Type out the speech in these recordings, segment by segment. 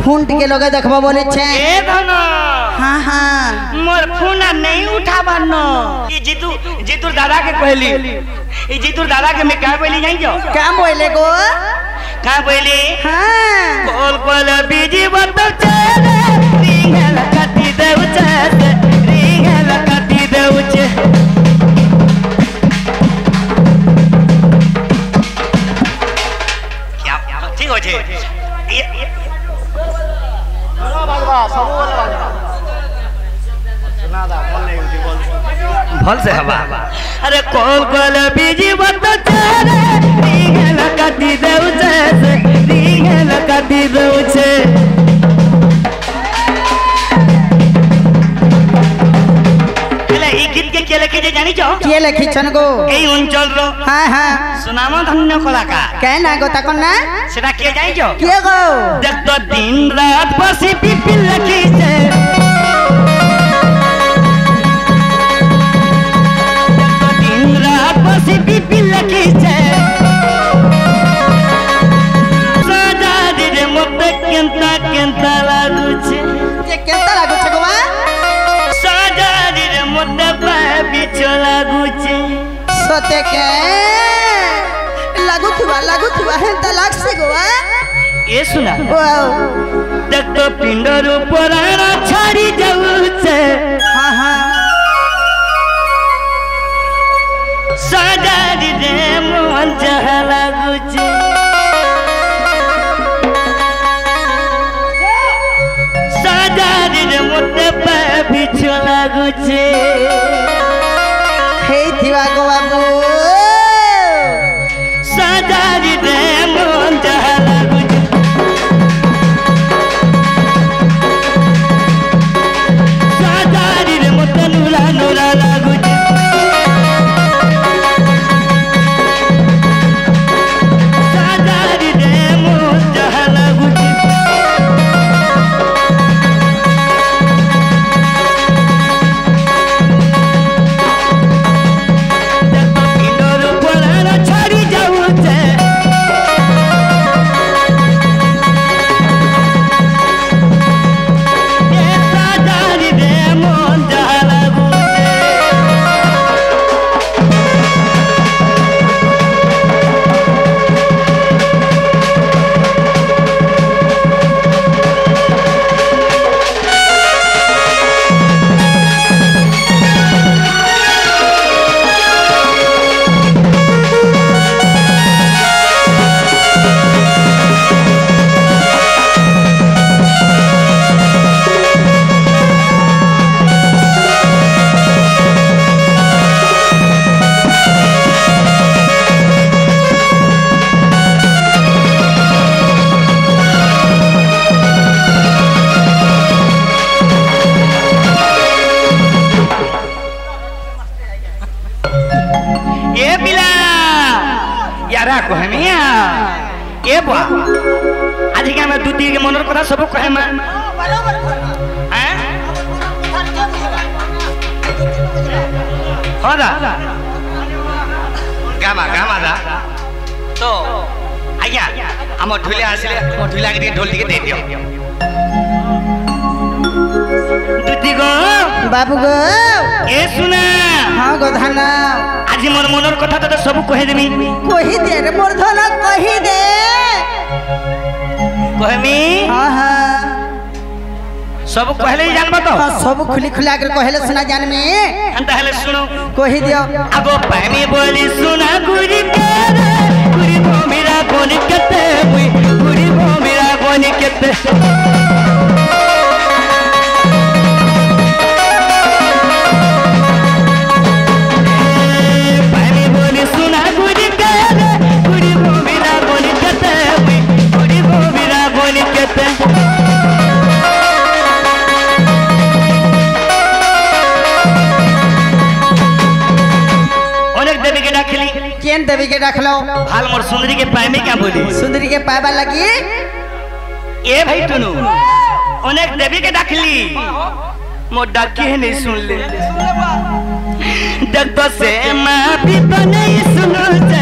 phone टिके लगे देखबो बोले छे ए धनो हां हां मोर फोन नहीं उठाबा न ई जीतू दादा के कहली ई जीतू दादा के मैं का बोली जाई जो का बोले गो का बोली हां कॉल कॉल बिजी बत चले रिंग लगाती देउ छे रिंग लगाती देउ छे क्या ठीक हो छे भल से हवा अरे कॉल कॉल बिजी बत चले रिंग लगाती देउ छे रिंग लगाती देउ छे एला ई गीत के लिखे जे जानी छो के लिखी छन गो ए अंचल रो हां हां सुनाम धन्य कलाकार के ना गो तकन ना सेटा के जानी छो के गो देख तो दिन रात बसी पिपिल लिखी छे बसी पिपिल लगी छे सजादी रे मते केंता लागू छे जे केंता लागू छे गोवा सजादी रे मते बिचो लागू छे सते के लागू थुवा हेंता लागसे गोवा ए सुना वाओ देख तो पिंडर पुराना छाड़ी जाऊ छे हां हां सजादी रे मन जहा लागू छे सजादी रे मते बिचो लागू छे हे थीवा गो बाबू सजादी रे मन जहा लागू छे सजादी रे मते नूरा लागू छे आज के मैं दूती के मनर कथा सब कहे मैं हैं होदा गामा दा तो आज्ञा हम ढोले आसिले हम ढोला के ढोल के दे दियो दूती गो बाबू गो ए सुना हां गो धाना आज मोर मनर कथा तो सब कहे देमी कहि दे रे मोर धना कहि दे कहमी हां हां सब कहले जानबो तो हां सब खुली खुला के कहले सुना जान में अंत हले सुनो कहि दियो आगो पानी बोली सुना गुरी भो मेरा कोनी केते मुई गुरी भो मेरा कोनी केते पानी बोली सुना गुरी भो मेरा कोनी केते मुई गुरी भो मेरा कोनी केते केन देवी के रख लो हाल मोर सुंदरी के पाए में क्या बोली सुंदरी के पावा लगी ए भाई टुनु अनेक देवी के डाकली मोर डाकी है नहीं सुन ले डक तो से मां भी तो नहीं सुनो से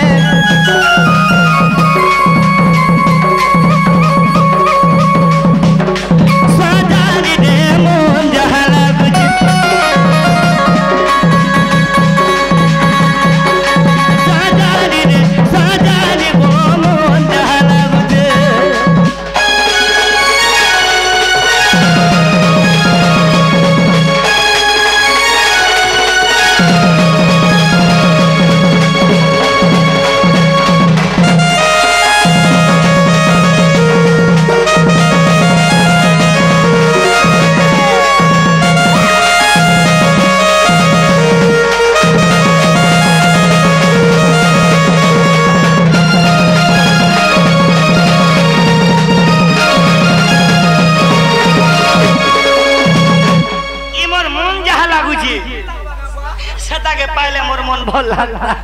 मन भल लागला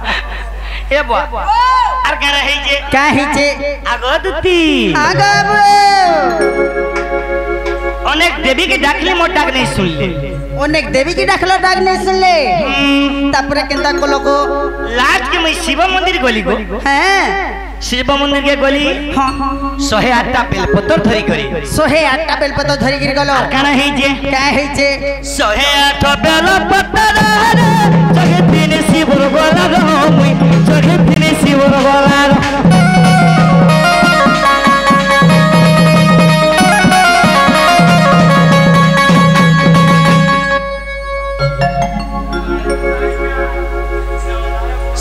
ए बा আর কে রহি যে का हिचे আগদতি आगब অনেক দেবীকে ডাকলে মোর ডাক नहीं सुनले अनेक देवी की डाकला डाक नहीं सुनले तापरे केंता को लोगो लास्ट के मैं शिव मंदिर गली गो हैं शिव मंदिर के गली हां 108टा बेलपत्र धरी करी 108टा बेलपत्र धरी गिर गलो काना है जे का हिचे 108 बेलपत्र रे जगे दिन शिवर गोला रो मुई जगे दिन शिवर गोला रो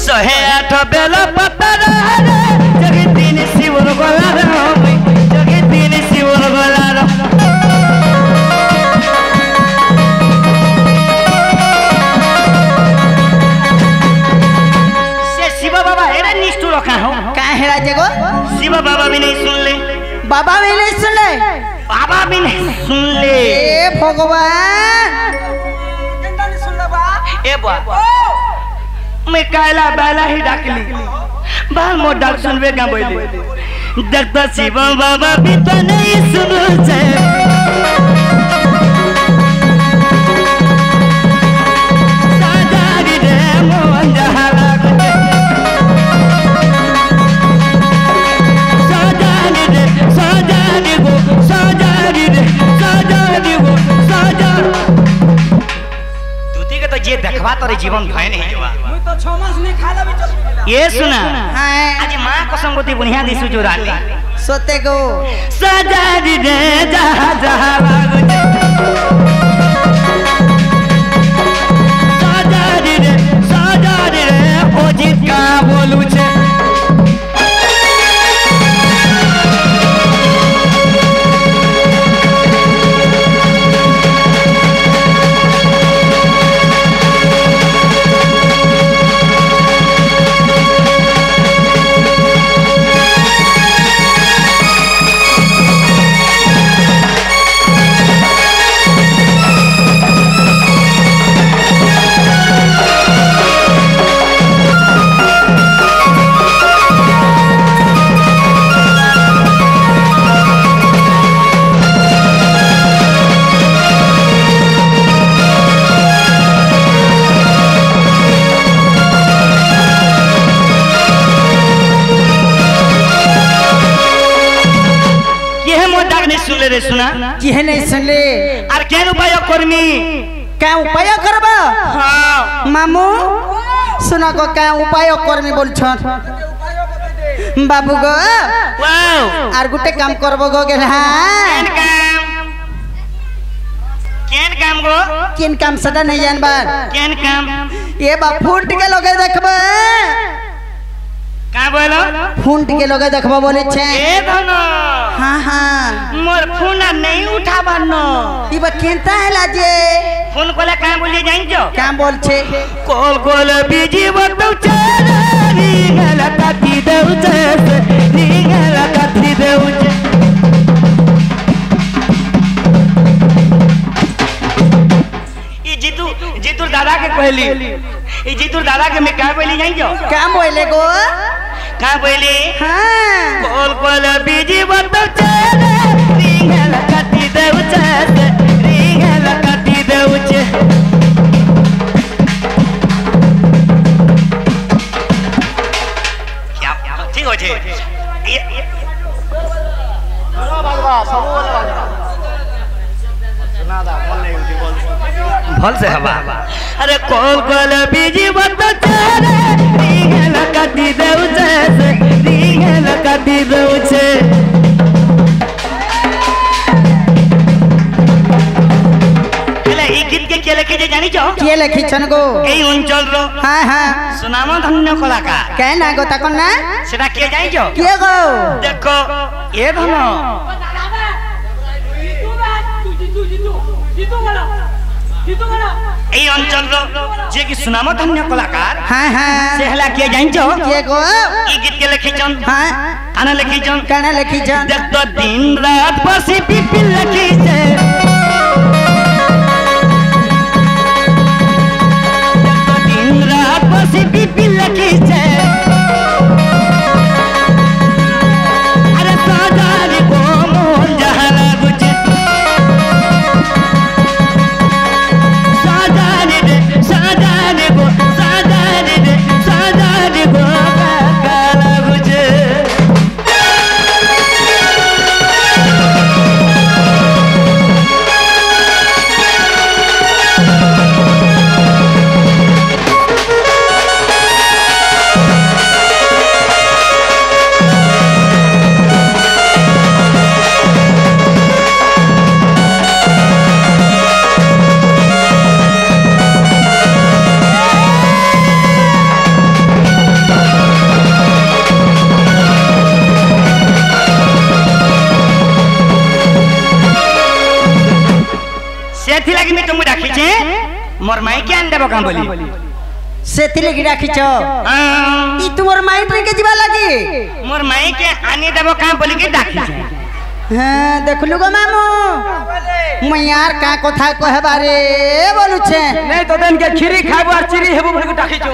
सहे आठ बेला पत्थर रे जगे दिन शिवर गोला रो जगे दिन शिवर गोला रो से शिव बाबा एरा निष्ठुर रखा हो का है राजे गो शिव बाबा भी नहीं सुन ले बाबा भी नहीं सुनले बाबा भी नहीं सुन ले ए भगवान केंता नहीं सुनले बा ए बा मैं कायला बैला ही डाकली बाल मो डाक सुनबे का बोली देखता शिव बाबा भी तो नहीं सुनो छे साजारी रे मोहन जहाला गुटे साजारी रे साजारी गो साजारी रे साजारी गो साजा दूती के तो ये देखवा तोरे जीवन भय नहीं जवा तो 6 मास नहीं खाला भी चल ये सुना हां आज मां कसम गोती बुनिया दिसु जो रानी सोते गो सजारी रे जहा जहा लागुटे सजारी रे ओजित का बोलू छे रे सुना की है नहीं सुनले आर केन उपाय करमी का उपाय करबा हां मामू सुना को का उपाय करमी बोल छन बाबू गो वाओ आर गुटे काम करबो गो गेल हां केन काम गो केन काम सदा नहीं जानबा केन काम ये बा फूट के लगे देखबा का बोलो फूट के लगे देखबा बोले छे ए धनो हां हां मोर फोन नहीं उठाबा न ई बा केनता है लाजे फोन कोला का बोली जाइन जो क्या बोल छे कॉल कॉल बिजी बतौ चरी गला काटी देउ छे नी गला काटी देउ छे ई जीतू दादा के कहली ई जीतू दादा के मैं का बोली जाइन जो क्या बोले गो का बोली हां कॉल कॉल बिजी बतौ चरी गला काटी देउ छे नी गला काटी देउ छे ठीक हो छे भल से हवा अरे कॉल कॉल बिजी बतो चरे रीगल काटी देउ छे रीगल काटी देउ छे एले ई गीत के लिखे जे जानी छो के लिखी छन गो এই অঞ্চল रो हां हां सुनाम धन्य कलाकार के ना गो तकन ना সেটা কে যাই छो के गो देखो ए धन এই অঞ্চল रो जे कि सुनाम धन्य कलाकार हां हां से हला के जाई छो के गो ई गीत के लिखी छन हां आना लिखी छन काना लिखी छन देख तो दिन रात बसी पिपिल लिखी छे दिन रात बसी सेथि लागि मी तुमु राखिछे मोर माई के आन देबो का बोली सेथि लागि राखिछ ई तुमर माई के जीवा लागि मोर माई के आनी देबो का बोली के राखिछे हां देखलु गो मामू मैं यार का कथा कहे बारे बोलु छे नहीं तो दिन के खीरी खाबो और चिरी हेबो बोल के डाकिछो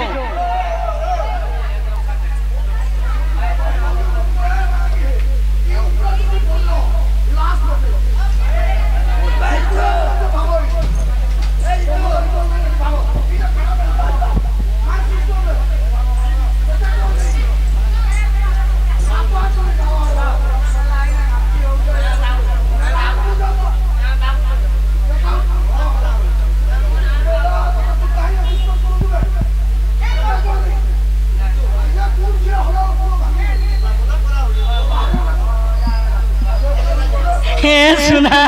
सुना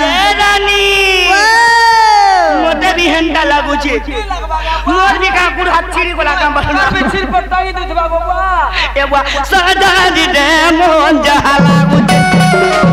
ये रानी मोटे भी हंडा लागू छे मोर भी का गुड़ हाथ चिरी को लागा बसना पे सिर पर ताई दे बाबा ए बा सदा दे मोन जहा लागू छे